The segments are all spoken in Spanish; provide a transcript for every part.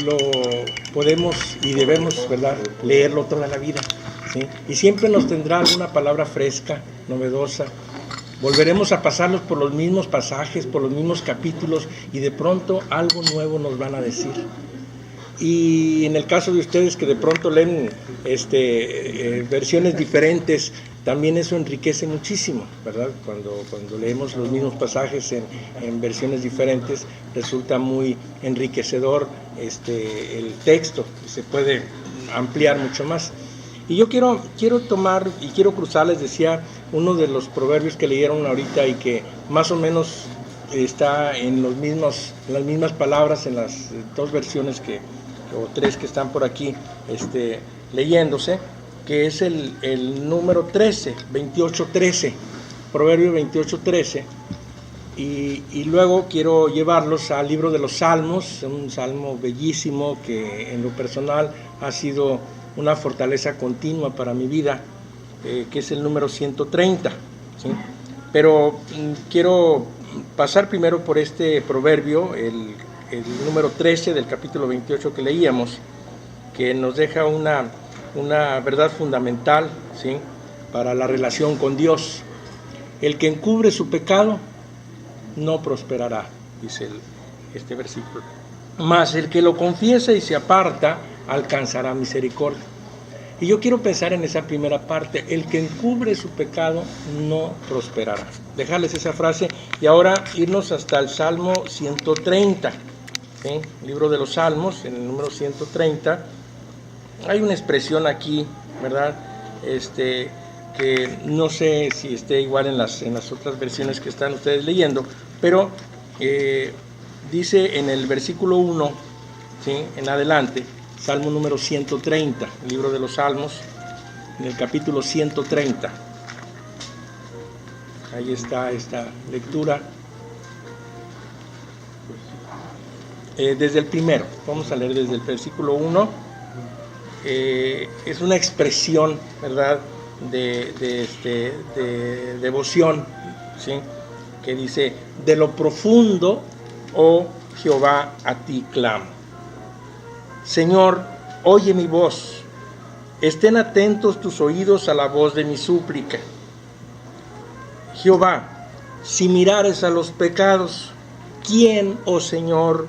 lo podemos y debemos, ¿verdad?, leerlo toda la vida, ¿sí? Y siempre nos tendrá alguna palabra fresca, novedosa. Volveremos a pasarlos por los mismos pasajes, por los mismos capítulos, y de pronto algo nuevo nos van a decir. Y en el caso de ustedes que de pronto leen versiones diferentes, también eso enriquece muchísimo, ¿verdad? Cuando leemos los mismos pasajes en versiones diferentes, resulta muy enriquecedor el texto, se puede ampliar mucho más. Y yo quiero tomar y quiero cruzar, les decía, uno de los proverbios que leyeron ahorita y que más o menos está en las mismas palabras en las dos versiones o tres que están por aquí leyéndose, que es el número 13, 28:13, Proverbio 28:13, y luego quiero llevarlos al libro de los Salmos, un salmo bellísimo que en lo personal ha sido una fortaleza continua para mi vida, que es el número 130, ¿sí? Pero quiero pasar primero por este proverbio, el número 13 del capítulo 28 que leíamos, que nos deja una verdad fundamental, ¿sí?, para la relación con Dios. El que encubre su pecado no prosperará, dice este versículo. Mas el que lo confiesa y se aparta alcanzará misericordia. Y yo quiero pensar en esa primera parte: el que encubre su pecado no prosperará. Dejarles esa frase y ahora irnos hasta el Salmo 130, ¿sí? Libro de los Salmos, en el número 130, hay una expresión aquí, ¿verdad?, que no sé si esté igual en las otras versiones que están ustedes leyendo, pero dice en el versículo 1, ¿sí?, en adelante, Salmo número 130, libro de los Salmos, en el capítulo 130. Ahí está esta lectura. Desde el primero, vamos a leer desde el versículo 1. Es una expresión, ¿verdad?, de devoción, ¿sí?, que dice: de lo profundo, oh Jehová, a ti clamo. Señor, oye mi voz, estén atentos tus oídos a la voz de mi súplica. Jehová, si mirares a los pecados, ¿quién, oh Señor,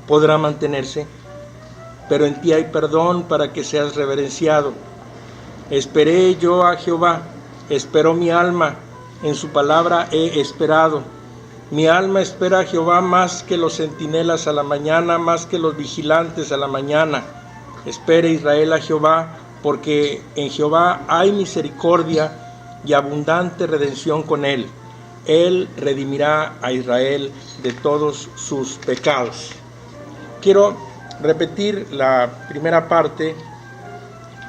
podrá mantenerse? Pero en ti hay perdón para que seas reverenciado. Esperé yo a Jehová, esperó mi alma, en su palabra he esperado. Mi alma espera a Jehová más que los centinelas a la mañana, más que los vigilantes a la mañana. Espere Israel a Jehová, porque en Jehová hay misericordia y abundante redención con él. Él redimirá a Israel de todos sus pecados. Quiero repetir la primera parte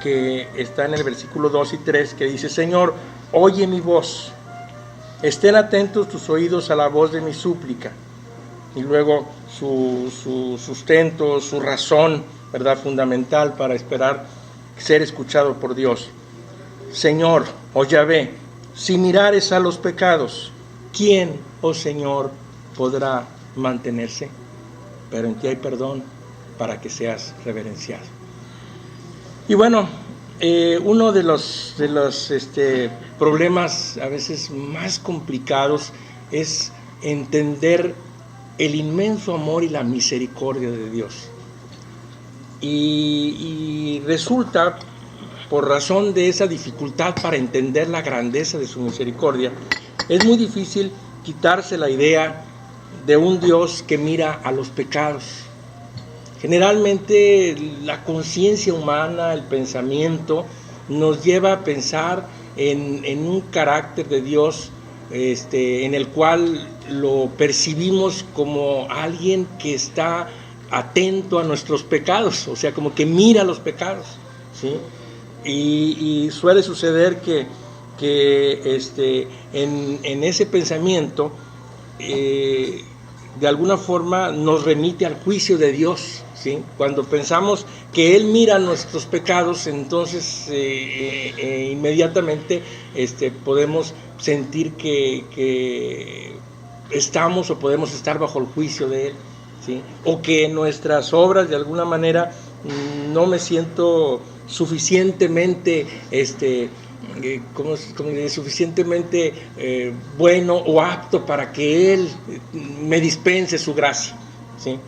que está en el versículo 2 y 3, que dice: Señor, oye mi voz, estén atentos tus oídos a la voz de mi súplica. Y luego su sustento, su razón, ¿verdad?, fundamental para esperar ser escuchado por Dios. Señor, oh Yahvé, si mirares a los pecados, ¿quién, oh Señor, podrá mantenerse? Pero en ti hay perdón para que seas reverenciado. Y bueno, uno de los problemas a veces más complicados es entender el inmenso amor y la misericordia de Dios. Y resulta, por razón de esa dificultad para entender la grandeza de su misericordia, es muy difícil quitarse la idea de un Dios que mira a los pecados. Generalmente la conciencia humana, el pensamiento, nos lleva a pensar en un carácter de Dios en el cual lo percibimos como alguien que está atento a nuestros pecados, o sea, como que mira los pecados, ¿sí? Y suele suceder que en ese pensamiento de alguna forma nos remite al juicio de Dios, ¿sí? Cuando pensamos que Él mira nuestros pecados, entonces inmediatamente podemos sentir que estamos o podemos estar bajo el juicio de Él, ¿sí? O que nuestras obras de alguna manera no me siento suficientemente suficientemente bueno o apto para que Él me dispense su gracia, ¿sí?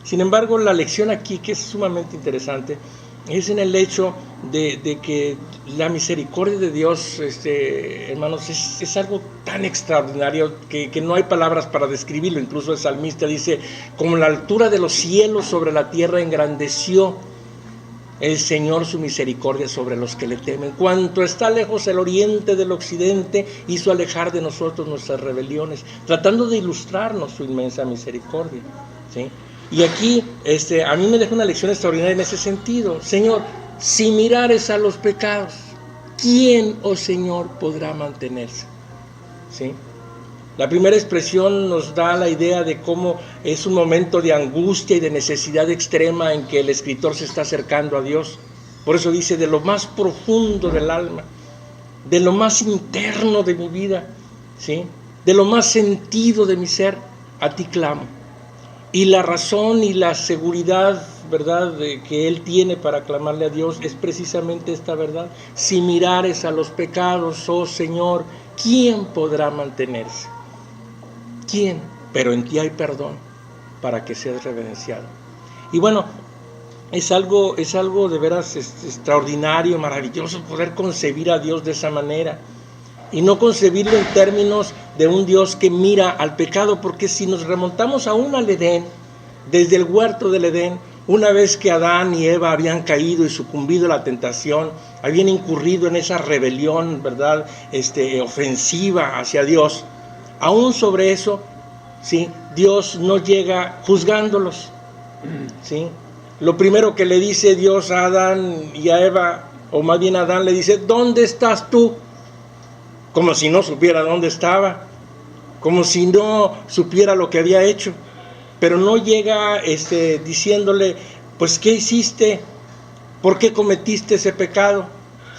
Sin embargo, la lección aquí, que es sumamente interesante, es en el hecho de que la misericordia de Dios, hermanos, es algo tan extraordinario que no hay palabras para describirlo. Incluso el salmista dice: como la altura de los cielos sobre la tierra engrandeció el Señor su misericordia sobre los que le temen. Cuanto está lejos el oriente del occidente, hizo alejar de nosotros nuestras rebeliones, tratando de ilustrarnos su inmensa misericordia, ¿sí? Y aquí a mí me deja una lección extraordinaria en ese sentido. Señor, si mirares a los pecados, ¿quién, oh Señor, podrá mantenerse? ¿Sí? La primera expresión nos da la idea de cómo es un momento de angustia y de necesidad extrema en que el escritor se está acercando a Dios. Por eso dice: de lo más profundo del alma, de lo más interno de mi vida, ¿sí? De lo más sentido de mi ser, a ti clamo. Y la razón y la seguridad, ¿verdad?, de que él tiene para clamarle a Dios es precisamente esta verdad: si mirares a los pecados, oh Señor, ¿quién podrá mantenerse? ¿Quién? Pero en ti hay perdón para que seas reverenciado. Y bueno, es algo de veras extraordinario, maravilloso poder concebir a Dios de esa manera. Y no concebirlo en términos de un Dios que mira al pecado, porque si nos remontamos aún al Edén, desde el huerto del Edén, una vez que Adán y Eva habían caído y sucumbido a la tentación, habían incurrido en esa rebelión, ¿verdad?, ofensiva hacia Dios, aún sobre eso, ¿sí?, Dios no llega juzgándolos, ¿sí? Lo primero que le dice Dios a Adán y a Eva, o más bien a Adán, le dice: ¿dónde estás tú? Como si no supiera dónde estaba, como si no supiera lo que había hecho. Pero no llega diciéndole: pues ¿qué hiciste? ¿Por qué cometiste ese pecado?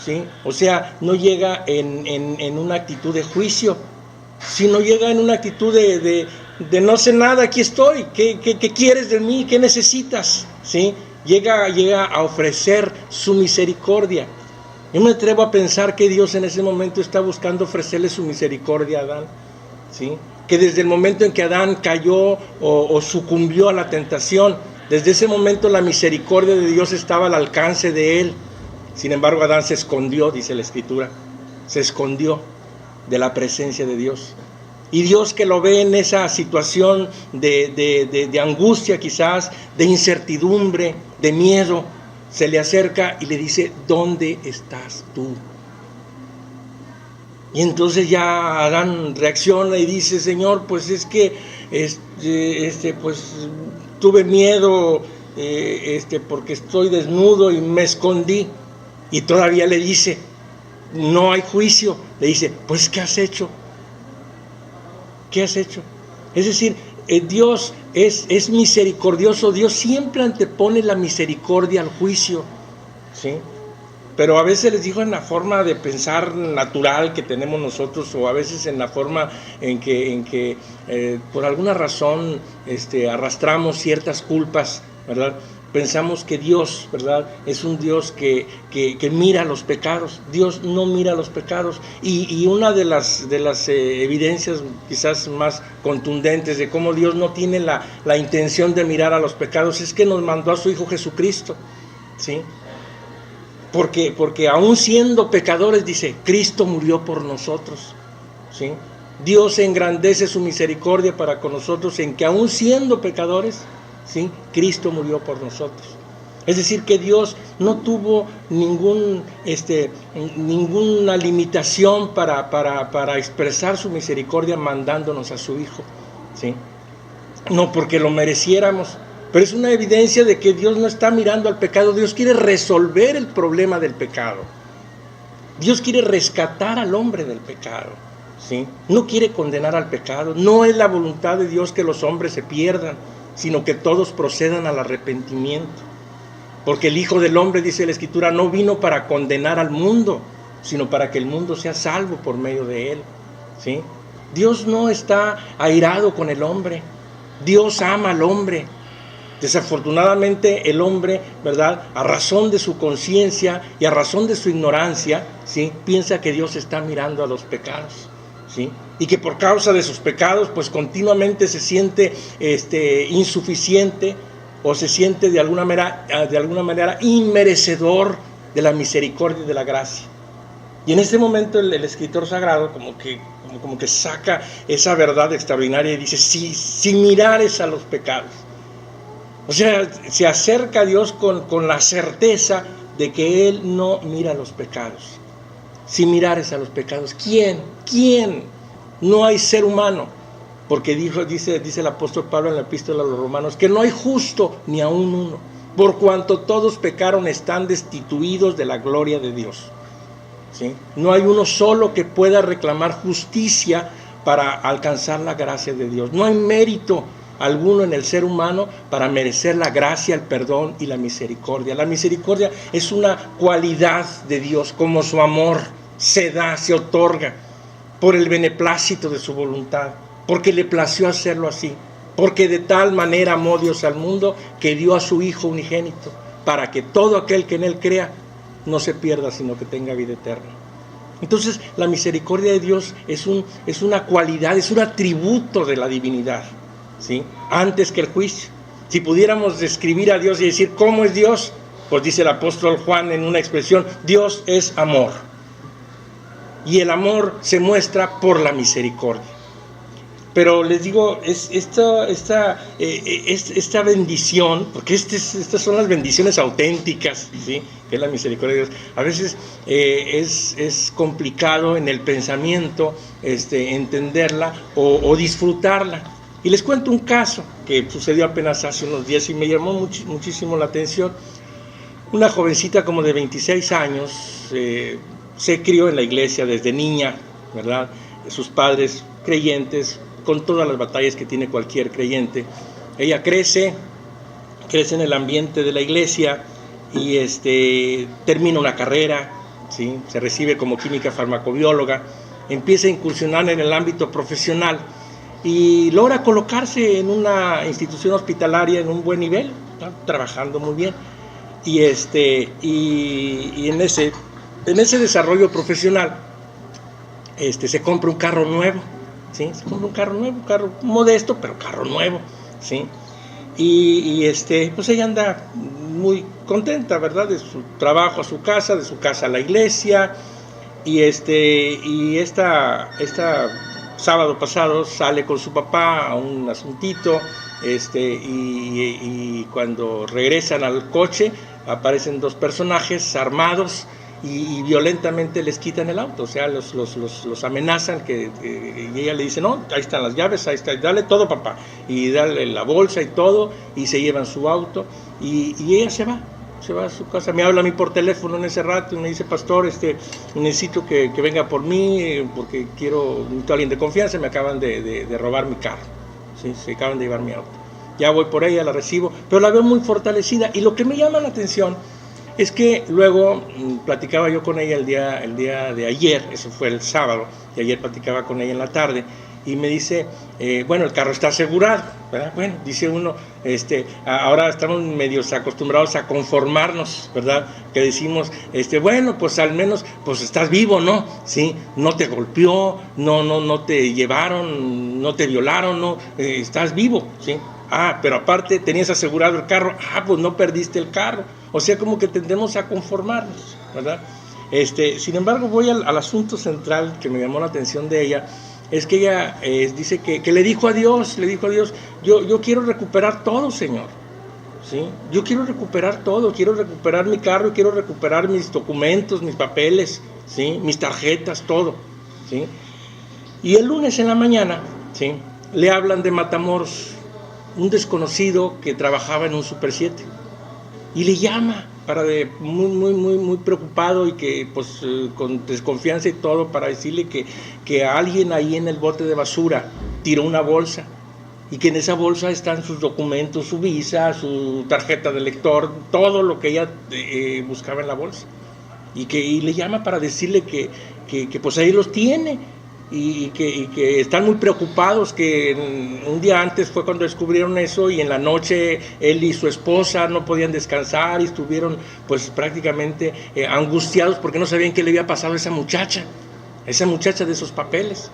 ¿Sí? O sea, no llega en una actitud de juicio, sino llega en una actitud de no sé nada, aquí estoy, ¿qué quieres de mí? ¿Qué necesitas? ¿Sí? Llega a ofrecer su misericordia. Yo me atrevo a pensar que Dios en ese momento está buscando ofrecerle su misericordia a Adán, ¿sí? Que desde el momento en que Adán cayó o sucumbió a la tentación, desde ese momento la misericordia de Dios estaba al alcance de él. Sin embargo, Adán se escondió, dice la Escritura, se escondió de la presencia de Dios. Y Dios, que lo ve en esa situación de angustia, quizás, de incertidumbre, de miedo, se le acerca y le dice: ¿dónde estás tú? Y entonces ya Adán reacciona y dice: Señor, pues es que pues tuve miedo, porque estoy desnudo y me escondí. Y todavía le dice: no hay juicio. Le dice: pues ¿qué has hecho? ¿Qué has hecho? Es decir, Dios es misericordioso. Dios siempre antepone la misericordia al juicio, ¿sí? Pero a veces les digo en la forma de pensar natural que tenemos nosotros, o a veces en la forma en que por alguna razón arrastramos ciertas culpas, ¿verdad? Pensamos que Dios, ¿verdad?, es un Dios que mira los pecados. Dios no mira los pecados. Y una de las evidencias quizás más contundentes de cómo Dios no tiene la intención de mirar a los pecados es que nos mandó a su Hijo Jesucristo, ¿sí? Porque aún siendo pecadores, dice, Cristo murió por nosotros, ¿sí? Dios engrandece su misericordia para con nosotros en que aún siendo pecadores, ¿sí?, Cristo murió por nosotros. Es decir, que Dios no tuvo ninguna limitación para expresar su misericordia mandándonos a su Hijo, ¿sí? No porque lo mereciéramos, pero es una evidencia de que Dios no está mirando al pecado. Dios quiere resolver el problema del pecado. Dios quiere rescatar al hombre del pecado, ¿sí? No quiere condenar al pecado. No es la voluntad de Dios que los hombres se pierdan, sino que todos procedan al arrepentimiento. Porque el Hijo del Hombre, dice la Escritura, no vino para condenar al mundo, sino para que el mundo sea salvo por medio de él, ¿sí? Dios no está airado con el hombre. Dios ama al hombre. Desafortunadamente el hombre, ¿verdad?, a razón de su conciencia y a razón de su ignorancia, ¿sí?, piensa que Dios está mirando a los pecados, ¿sí?, y que por causa de sus pecados pues continuamente se siente insuficiente o se siente de alguna manera inmerecedor de la misericordia y de la gracia. Y en ese momento el escritor sagrado como que saca esa verdad extraordinaria y dice: si mirares a los pecados. O sea, se acerca a Dios con la certeza de que Él no mira los pecados. Si mirares a los pecados, ¿quién? No hay ser humano, porque dice el apóstol Pablo en la epístola a los Romanos, que no hay justo ni aun uno, por cuanto todos pecaron están destituidos de la gloria de Dios. ¿Sí? No hay uno solo que pueda reclamar justicia para alcanzar la gracia de Dios. No hay mérito alguno en el ser humano para merecer la gracia, el perdón y la misericordia. La misericordia es una cualidad de Dios, como su amor se da, se otorga por el beneplácito de su voluntad, porque le plació hacerlo así, porque de tal manera amó Dios al mundo que dio a su Hijo unigénito, para que todo aquel que en Él crea no se pierda, sino que tenga vida eterna. Entonces, la misericordia de Dios es una cualidad, es un atributo de la divinidad, ¿sí?, antes que el juicio. Si pudiéramos describir a Dios y decir cómo es Dios, pues dice el apóstol Juan en una expresión: Dios es amor. Y el amor se muestra por la misericordia. Pero les digo, esta bendición, porque estas son las bendiciones auténticas, ¿sí?, que es la misericordia de Dios. A veces es complicado en el pensamiento entenderla o disfrutarla. Y les cuento un caso que sucedió apenas hace unos días y me llamó muchísimo la atención. Una jovencita como de 26 años, se crió en la iglesia desde niña, ¿verdad? Sus padres creyentes, con todas las batallas que tiene cualquier creyente. Ella crece en el ambiente de la iglesia y termina una carrera, ¿sí?, se recibe como química farmacobióloga, empieza a incursionar en el ámbito profesional y logra colocarse en una institución hospitalaria en un buen nivel, ¿no?, trabajando muy bien. Y en ese desarrollo profesional se compra un carro nuevo, ¿sí? Se compra un carro modesto, pero carro nuevo, ¿sí? Pues ella anda muy contenta, ¿verdad?, de su trabajo a su casa, de su casa a la iglesia. Y sábado pasado sale con su papá a un asuntito, y cuando regresan al coche aparecen dos personajes armados y violentamente les quitan el auto. O sea, los amenazan, y ella le dice: no, ahí están las llaves, ahí está, dale todo, papá, y dale la bolsa y todo, y se llevan su auto, y ella se va a su casa. Me habla a mí por teléfono en ese rato y me dice: pastor, necesito que venga por mí, porque necesito a alguien de confianza, me acaban de robar mi carro, ¿sí? Se acaban de llevar mi auto. Ya voy por ella, la recibo, pero la veo muy fortalecida. Y lo que me llama la atención es que luego platicaba yo con ella el día de ayer, eso fue el sábado, y ayer platicaba con ella en la tarde, y me dice: bueno, el carro está asegurado, ¿verdad? Bueno, dice uno, ahora estamos medios acostumbrados a conformarnos, ¿verdad? Que decimos, bueno, pues al menos, pues estás vivo, ¿no? Sí, no te golpeó, no te llevaron, no te violaron, no, estás vivo, ¿sí? Pero aparte tenías asegurado el carro, pues no perdiste el carro. O sea, como que tendemos a conformarnos, ¿verdad? Sin embargo, voy al asunto central que me llamó la atención de ella. Es que ella dice que le dijo a Dios, yo quiero recuperar todo, Señor, ¿sí? Yo quiero recuperar todo, quiero recuperar mi carro, quiero recuperar mis documentos, mis papeles, ¿sí?, mis tarjetas, todo, ¿sí? Y el lunes en la mañana, ¿sí?, le hablan de Matamoros, un desconocido que trabajaba en un Super 7, y le llama muy preocupado y que pues con desconfianza y todo, para decirle que alguien ahí en el bote de basura tiró una bolsa y que en esa bolsa están sus documentos, su visa, su tarjeta de lector, todo lo que ella buscaba en la bolsa, y le llama para decirle que pues ahí los tiene, que están muy preocupados, que un día antes fue cuando descubrieron eso, y en la noche él y su esposa no podían descansar y estuvieron pues prácticamente angustiados porque no sabían qué le había pasado a esa muchacha de esos papeles,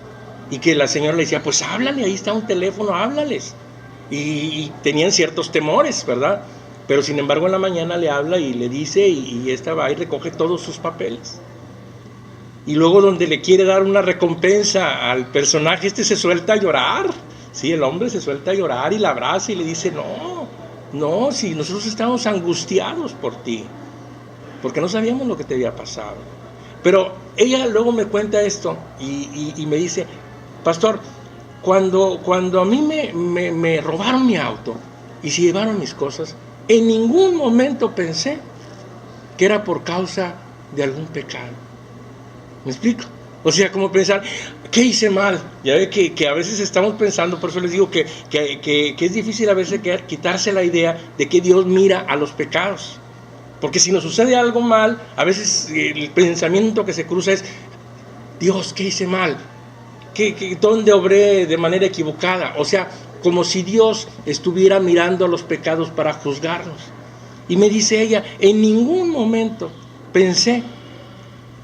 y que la señora le decía, pues háblale, ahí está un teléfono, háblales, y tenían ciertos temores, ¿verdad? Pero sin embargo en la mañana le habla y le dice, y esta va y recoge todos sus papeles. Y luego donde le quiere dar una recompensa al personaje, se suelta a llorar. Sí, el hombre se suelta a llorar y la abraza y le dice, no, si nosotros estábamos angustiados por ti, porque no sabíamos lo que te había pasado. Pero ella luego me cuenta esto y me dice, pastor, cuando a mí me robaron mi auto y se llevaron mis cosas, en ningún momento pensé que era por causa de algún pecado. ¿Me explico? O sea, como pensar, ¿qué hice mal? Ya ve que a veces estamos pensando, por eso les digo que es difícil a veces quitarse la idea de que Dios mira a los pecados. Porque si nos sucede algo mal, a veces el pensamiento que se cruza es, Dios, ¿qué hice mal? ¿Dónde obré de manera equivocada? O sea, como si Dios estuviera mirando a los pecados para juzgarnos. Y me dice ella, en ningún momento pensé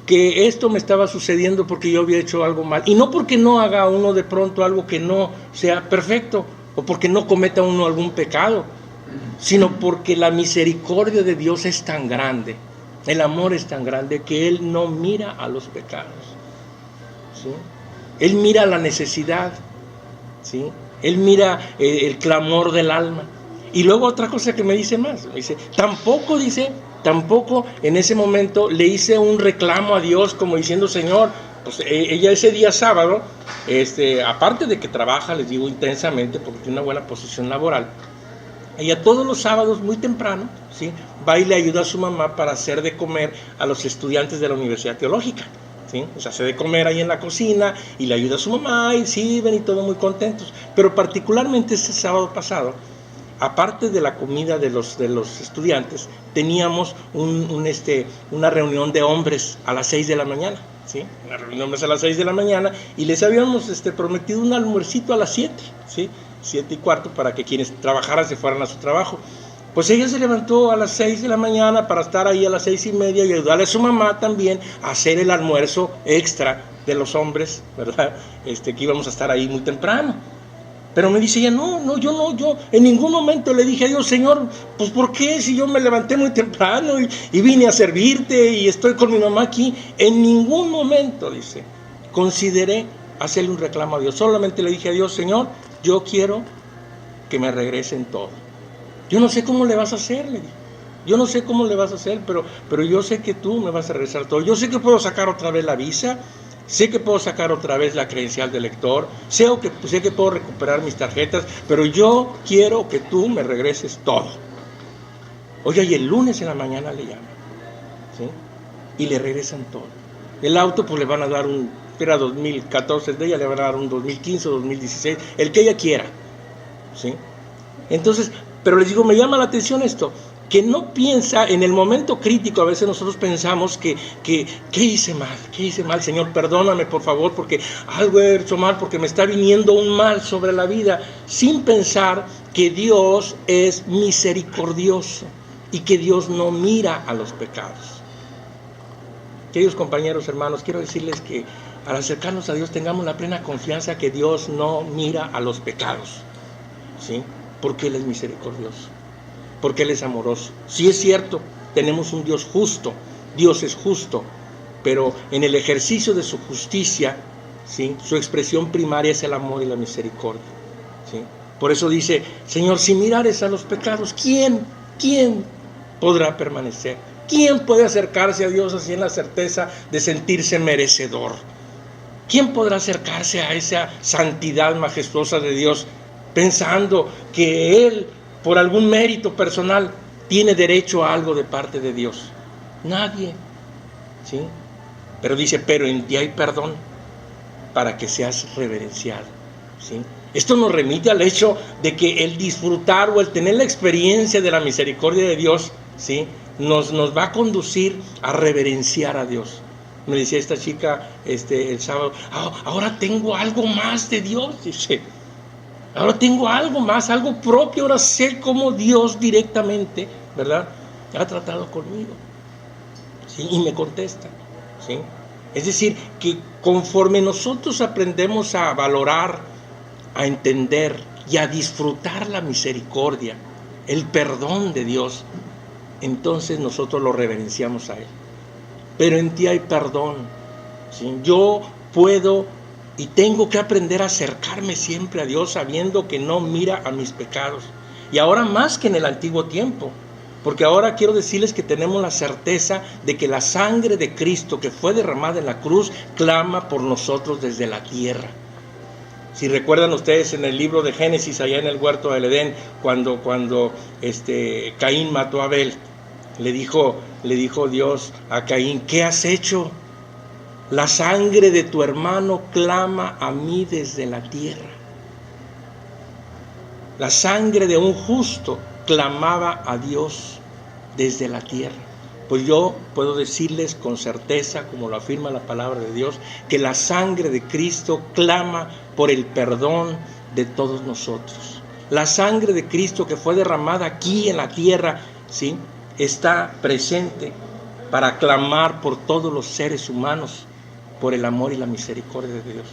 que esto me estaba sucediendo porque yo había hecho algo mal, y no porque no haga uno de pronto algo que no sea perfecto, o porque no cometa uno algún pecado, sino porque la misericordia de Dios es tan grande, el amor es tan grande, que Él no mira a los pecados, ¿sí? Él mira la necesidad, ¿sí? Él mira el clamor del alma. Y luego otra cosa que me dice más, me dice, tampoco en ese momento le hice un reclamo a Dios como diciendo, Señor, pues ella ese día sábado, aparte de que trabaja, les digo, intensamente porque tiene una buena posición laboral, ella todos los sábados muy temprano, ¿sí?, va y le ayuda a su mamá para hacer de comer a los estudiantes de la Universidad Teológica, ¿sí? O sea, hace de comer ahí en la cocina y le ayuda a su mamá y sirven y todos muy contentos. Pero particularmente este sábado pasado, aparte de la comida de los estudiantes, teníamos una reunión de hombres a las 6 de la mañana, ¿sí? Una reunión de hombres a las 6 de la mañana, y les habíamos prometido un almuercito a las 7, ¿sí? 7:15, para que quienes trabajaran se fueran a su trabajo. Pues ella se levantó a las 6 de la mañana para estar ahí a las 6:30 y ayudarle a su mamá también a hacer el almuerzo extra de los hombres, ¿verdad? Que íbamos a estar ahí muy temprano. Pero me dice ella, yo en ningún momento le dije a Dios, Señor, pues ¿por qué? Si yo me levanté muy temprano y vine a servirte y estoy con mi mamá aquí. En ningún momento, dice, consideré hacerle un reclamo a Dios. Solamente le dije a Dios, Señor, yo quiero que me regresen todo. Yo no sé cómo le vas a hacer, le dije. Yo no sé cómo le vas a hacer, pero yo sé que tú me vas a regresar todo. Yo sé que puedo sacar otra vez la visa, sé que puedo sacar otra vez la credencial de lector, sé que puedo recuperar mis tarjetas, pero yo quiero que tú me regreses todo. Oye, y el lunes en la mañana le llaman, ¿sí? Y le regresan todo. El auto pues le van a dar era 2014 de ella, le van a dar un 2015 o 2016, el que ella quiera, ¿sí? Entonces, pero les digo, me llama la atención esto, que no piensa en el momento crítico. A veces nosotros pensamos que ¿qué hice mal, Señor? Perdóname por favor, porque algo he hecho mal, porque me está viniendo un mal sobre la vida, sin pensar que Dios es misericordioso y que Dios no mira a los pecados. Queridos compañeros, hermanos, quiero decirles que al acercarnos a Dios tengamos la plena confianza que Dios no mira a los pecados, ¿sí? Porque Él es misericordioso, porque Él es amoroso. Sí es cierto, tenemos un Dios justo, Dios es justo, pero en el ejercicio de su justicia, ¿sí?, su expresión primaria es el amor y la misericordia, ¿sí? Por eso dice, Señor, si mirares a los pecados, ¿quién podrá permanecer? ¿Quién puede acercarse a Dios así en la certeza de sentirse merecedor? ¿Quién podrá acercarse a esa santidad majestuosa de Dios pensando que Él, por algún mérito personal, tiene derecho a algo de parte de Dios? Nadie, ¿sí? Pero dice, pero en ti hay perdón para que seas reverenciado, ¿sí? Esto nos remite al hecho de que el disfrutar o el tener la experiencia de la misericordia de Dios, ¿sí?, nos va a conducir a reverenciar a Dios. Me decía esta chica el sábado, ahora tengo algo más de Dios, dice. Ahora tengo algo más, algo propio, ahora sé cómo Dios directamente, ¿verdad?, ha tratado conmigo, ¿sí? Y me contesta, ¿sí? Es decir, que conforme nosotros aprendemos a valorar, a entender y a disfrutar la misericordia, el perdón de Dios, entonces nosotros lo reverenciamos a Él. Pero en ti hay perdón, ¿sí? Yo puedo y tengo que aprender a acercarme siempre a Dios sabiendo que no mira a mis pecados. Y ahora más que en el antiguo tiempo, porque ahora quiero decirles que tenemos la certeza de que la sangre de Cristo que fue derramada en la cruz clama por nosotros desde la tierra. Si recuerdan ustedes en el libro de Génesis, allá en el huerto del Edén, cuando Caín mató a Abel, le dijo Dios a Caín, ¿qué has hecho? La sangre de tu hermano clama a mí desde la tierra. La sangre de un justo clamaba a Dios desde la tierra. Pues yo puedo decirles con certeza, como lo afirma la palabra de Dios, que la sangre de Cristo clama por el perdón de todos nosotros. La sangre de Cristo que fue derramada aquí en la tierra, ¿sí?, está presente para clamar por todos los seres humanos, por el amor y la misericordia de Dios.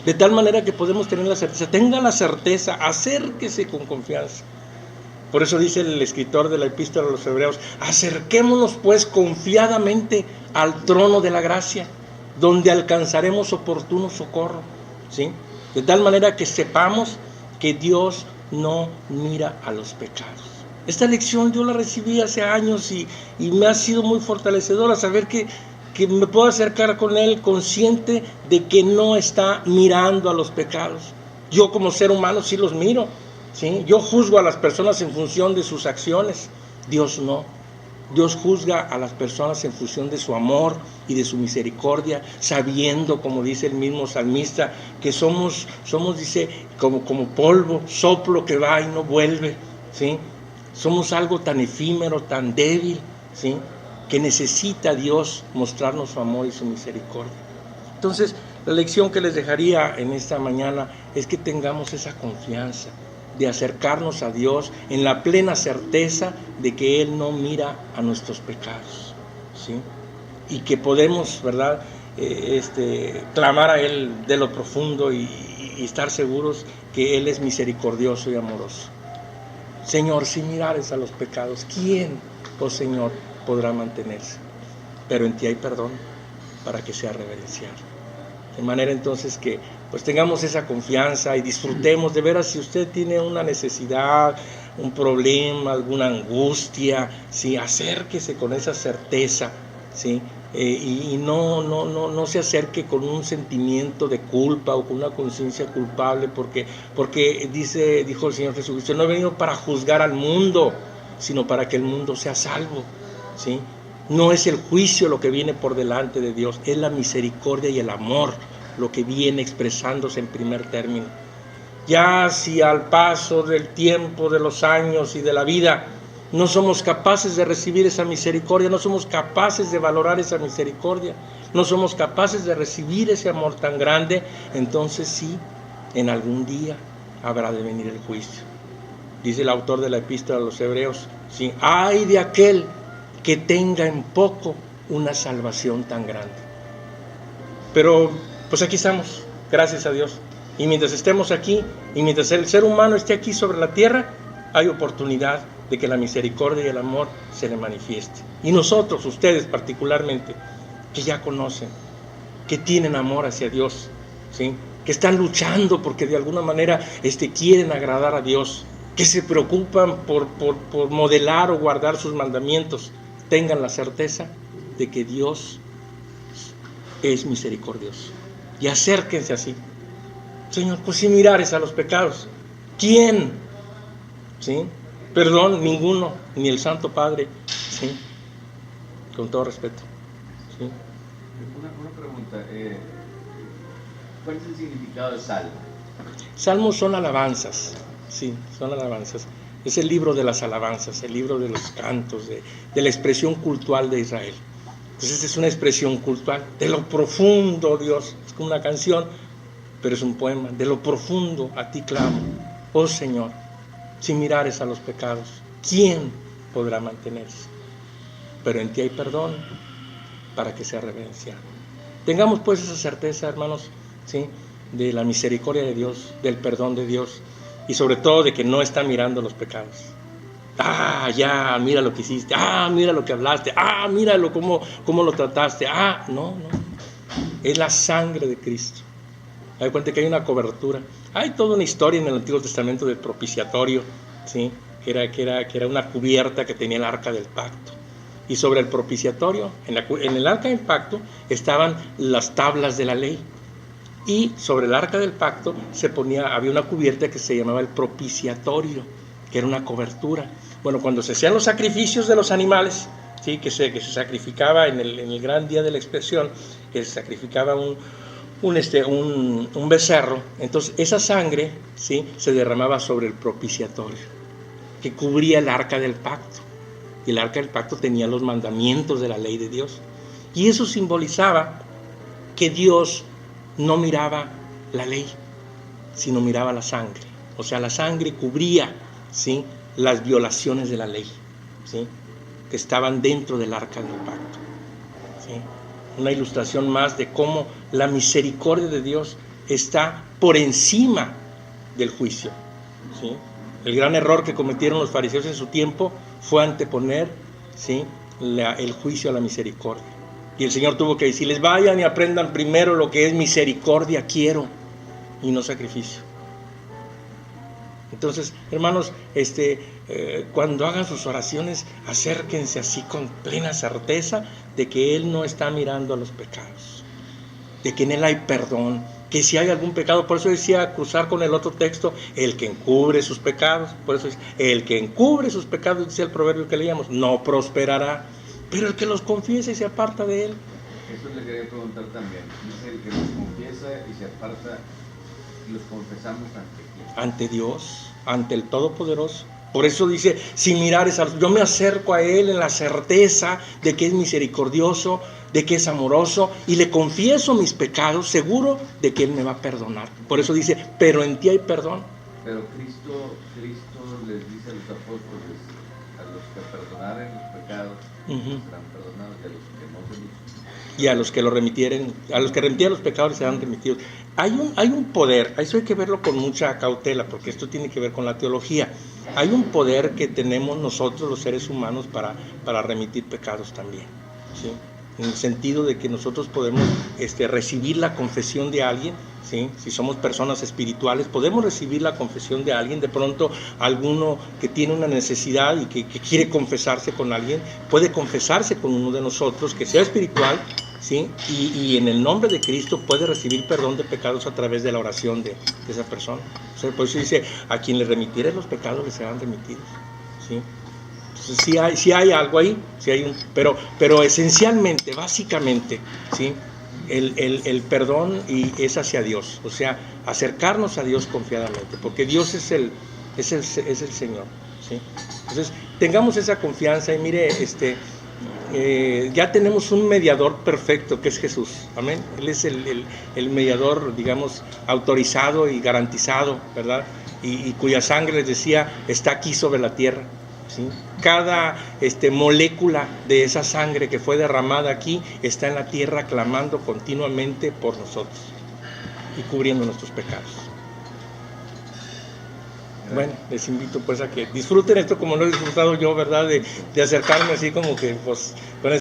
De tal manera que podemos tener la certeza, tenga la certeza, acérquese con confianza. Por eso dice el escritor de la Epístola a los Hebreos, acerquémonos pues confiadamente al trono de la gracia, donde alcanzaremos oportuno socorro, ¿sí? De tal manera que sepamos que Dios no mira a los pecados. Esta lección yo la recibí hace años y me ha sido muy fortalecedora saber que me puedo acercar con Él consciente de que no está mirando a los pecados. Yo como ser humano sí los miro, ¿sí? Yo juzgo a las personas en función de sus acciones, Dios no. Dios juzga a las personas en función de su amor y de su misericordia, sabiendo, como dice el mismo salmista, que somos dice, como polvo, soplo que va y no vuelve, ¿sí? Somos algo tan efímero, tan débil, ¿sí?, que necesita Dios mostrarnos su amor y su misericordia. Entonces, la lección que les dejaría en esta mañana es que tengamos esa confianza de acercarnos a Dios en la plena certeza de que Él no mira a nuestros pecados, ¿sí? Y que podemos, ¿verdad?, clamar a Él de lo profundo y estar seguros que Él es misericordioso y amoroso. Señor, si mirares a los pecados, ¿quién, oh Señor, podrá mantenerse? Pero en ti hay perdón para que sea reverenciado. De manera entonces que pues tengamos esa confianza y disfrutemos de veras. Si usted tiene una necesidad, un problema, alguna angustia, ¿sí?, acérquese con esa certeza, ¿sí? Y no se acerque con un sentimiento de culpa o con una conciencia culpable, porque dijo el Señor Jesucristo, no he venido para juzgar al mundo, sino para que el mundo sea salvo, ¿sí? No es el juicio lo que viene por delante de Dios, es la misericordia y el amor lo que viene expresándose en primer término. Ya si al paso del tiempo, de los años y de la vida, no somos capaces de recibir esa misericordia, no somos capaces de valorar esa misericordia, no somos capaces de recibir ese amor tan grande, entonces sí, en algún día habrá de venir el juicio. Dice el autor de la Epístola a los Hebreos, ¿sí?, ay de aquel que tenga en poco una salvación tan grande. Pero pues aquí estamos, gracias a Dios. Y mientras estemos aquí, y mientras el ser humano esté aquí sobre la tierra, hay oportunidad de que la misericordia y el amor se le manifieste. Y nosotros, ustedes particularmente, que ya conocen, que tienen amor hacia Dios, ¿sí?, que están luchando porque de alguna manera quieren agradar a Dios, que se preocupan por modelar o guardar sus mandamientos, tengan la certeza de que Dios es misericordioso. Y acérquense así. Señor, pues si mirares a los pecados, ¿quién? ¿Sí? Perdón, ninguno, ni el Santo Padre, ¿sí?, con todo respeto, ¿sí? Una pregunta, ¿cuál es el significado de salmo? Salmos son alabanzas, sí, son alabanzas. Es el libro de las alabanzas, el libro de los cantos, de la expresión cultural de Israel. Entonces es una expresión cultural. De lo profundo, Dios, es como una canción, pero es un poema. De lo profundo a ti clamo, oh Señor, si mirares a los pecados, ¿quién podrá mantenerse? Pero en ti hay perdón para que sea reverenciado. Tengamos pues esa certeza, hermanos, ¿sí?, de la misericordia de Dios, del perdón de Dios, y sobre todo de que no está mirando los pecados. Ya, mira lo que hiciste, mira lo que hablaste, míralo cómo lo trataste, no, es la sangre de Cristo. Hay cuenta que hay una cobertura. Hay toda una historia en el Antiguo Testamento del propiciatorio, ¿sí?, que era una cubierta que tenía el arca del pacto. Y sobre el propiciatorio, en el arca del pacto, estaban las tablas de la ley. Y sobre el arca del pacto había una cubierta que se llamaba el propiciatorio, que era una cobertura. Bueno, cuando se hacían los sacrificios de los animales, ¿sí?, que se sacrificaba en el gran día de la expiación, que se sacrificaba un becerro, entonces esa sangre, ¿sí?, se derramaba sobre el propiciatorio, que cubría el arca del pacto. Y el arca del pacto tenía los mandamientos de la ley de Dios. Y eso simbolizaba que Dios no miraba la ley, sino miraba la sangre. O sea, la sangre cubría, ¿sí?, las violaciones de la ley, ¿sí?, que estaban dentro del arca del pacto, ¿sí? Una ilustración más de cómo la misericordia de Dios está por encima del juicio, ¿sí? El gran error que cometieron los fariseos en su tiempo fue anteponer, ¿sí?, el juicio a la misericordia. Y el Señor tuvo que decirles: vayan y aprendan primero lo que es misericordia quiero, y no sacrificio. Entonces, hermanos, cuando hagan sus oraciones, acérquense así con plena certeza de que Él no está mirando a los pecados, de que en Él hay perdón, que si hay algún pecado, por eso decía, cruzar con el otro texto, el que encubre sus pecados, por eso dice, el que encubre sus pecados, dice el proverbio que leíamos, no prosperará, pero el que los confiesa y se aparta de Él. Eso le quería preguntar también, dice el que los confiesa y se aparta, los confesamos ante quién. Ante Dios, ante el Todopoderoso. Por eso dice, si mirares yo me acerco a Él en la certeza de que es misericordioso, de que es amoroso, y le confieso mis pecados, seguro de que Él me va a perdonar. Por eso dice, pero en ti hay perdón. Pero Cristo les dice a los apóstoles, a los que perdonaren los pecados, serán perdonados, y a los que no se los... Y a los que lo remitieren, a los que remitieran los pecados serán remitidos. Hay un poder, eso hay que verlo con mucha cautela, porque esto tiene que ver con la teología. Hay un poder que tenemos nosotros los seres humanos para remitir pecados también, ¿sí? En el sentido de que nosotros podemos recibir la confesión de alguien, ¿sí? Si somos personas espirituales, podemos recibir la confesión de alguien. De pronto, alguno que tiene una necesidad y que quiere confesarse con alguien, puede confesarse con uno de nosotros que sea espiritual, ¿sí? Y en el nombre de Cristo puede recibir perdón de pecados a través de la oración de esa persona. O sea, por eso dice, a quien le remitiere los pecados le serán remitidos, ¿sí? Entonces sí hay algo ahí, pero esencialmente, básicamente, ¿sí? El perdón es hacia Dios, o sea, acercarnos a Dios confiadamente, porque Dios es el Señor, ¿sí? Entonces, tengamos esa confianza y mire, ya tenemos un mediador perfecto que es Jesús, amén. Él es el mediador, digamos, autorizado y garantizado, ¿verdad? Y cuya sangre, les decía, está aquí sobre la tierra, ¿sí? Cada molécula de esa sangre que fue derramada aquí está en la tierra clamando continuamente por nosotros y cubriendo nuestros pecados. Bueno, les invito pues a que disfruten esto como lo he disfrutado yo, ¿verdad? De acercarme así como que pues con